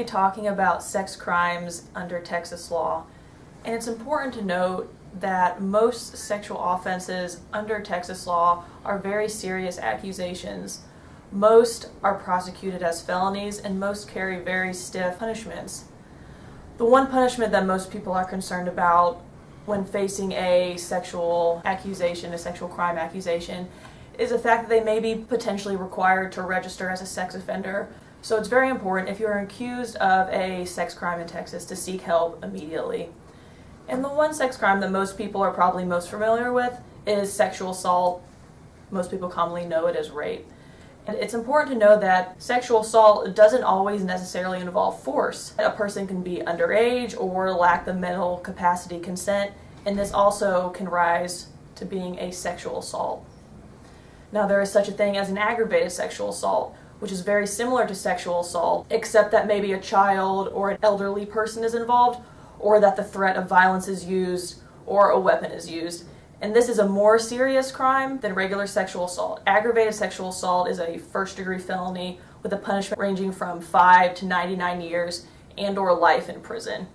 be talking about sex crimes under Texas law, and it's important to note that most sexual offenses under Texas law are very serious accusations. Most are prosecuted as felonies, and most carry very stiff punishments. The one punishment that most people are concerned about when facing a sexual accusation, a sexual crime accusation, is the fact that they may be potentially required to register as a sex offender. So it's very important, if you're accused of a sex crime in Texas, to seek help immediately. And the one sex crime that most people are probably most familiar with is sexual assault. Most people commonly know it as rape. And it's important to know that sexual assault doesn't always necessarily involve force. A person can be underage or lack the mental capacity consent, and this also can rise to being a sexual assault. Now, there is such a thing as an aggravated sexual assault, which is very similar to sexual assault, except that maybe a child or an elderly person is involved, or that the threat of violence is used, or a weapon is used. And this is a more serious crime than regular sexual assault. Aggravated sexual assault is a first-degree felony with a punishment ranging from 5 to 99 years and or life in prison.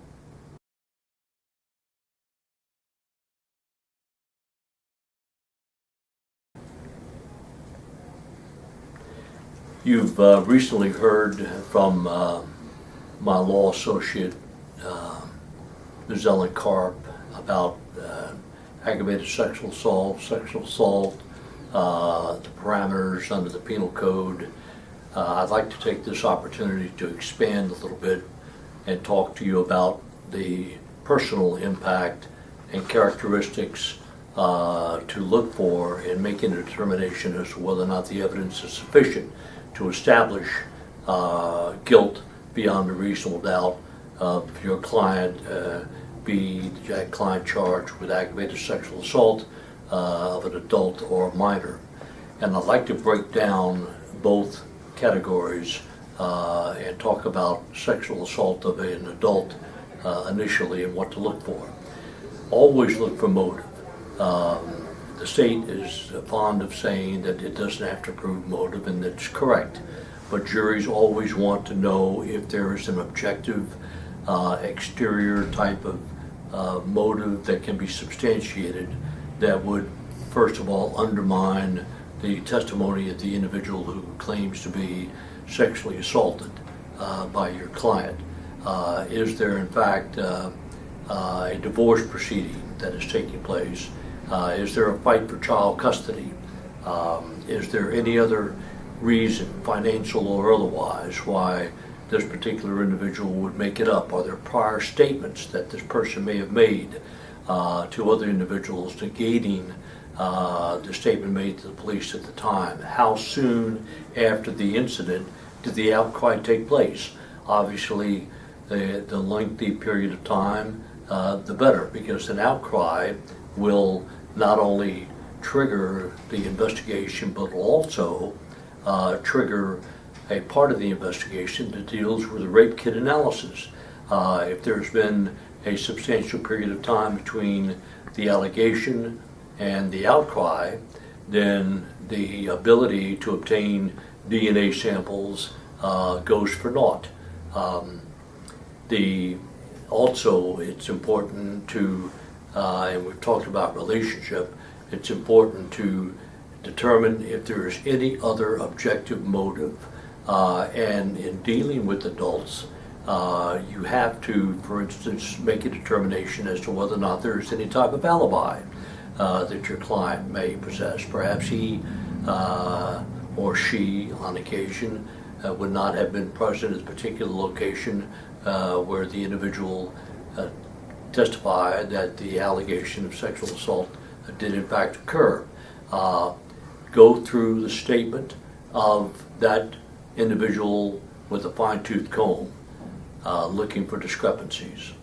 You've recently heard from my law associate, Ms. Ellen Karp, about aggravated sexual assault, the parameters under the penal code. I'd like to take this opportunity to expand a little bit and talk to you about the personal impact and characteristics to look for in making a determination as to whether or not the evidence is sufficient to establish guilt beyond a reasonable doubt of your client, be that client charged with aggravated sexual assault of an adult or a minor. And I'd like to break down both categories and talk about sexual assault of an adult initially and what to look for. Always look for motive. The state is fond of saying that it doesn't have to prove motive, and that's correct. But juries always want to know if there is an objective exterior type of motive that can be substantiated that would, first of all, undermine the testimony of the individual who claims to be sexually assaulted by your client. Is there, in fact, a divorce proceeding that is taking place? Is there a fight for child custody? Is there any other reason, financial or otherwise, why this particular individual would make it up? Are there prior statements that this person may have made to other individuals negating the statement made to the police at the time? How soon after the incident did the outcry take place? Obviously, the lengthy period of time, the better, because an outcry will not only trigger the investigation, but will also trigger a part of the investigation that deals with the rape kit analysis. If there's been a substantial period of time between the allegation and the outcry, then the ability to obtain DNA samples goes for naught. Also, it's important to, and we've talked about relationship, it's important to determine if there is any other objective motive. And in dealing with adults, you have to, for instance, make a determination as to whether or not there is any type of alibi that your client may possess. Perhaps he or she, on occasion, would not have been present at a particular location where the individual testified that the allegation of sexual assault did in fact occur. Go through the statement of that individual with a fine-tooth comb, looking for discrepancies.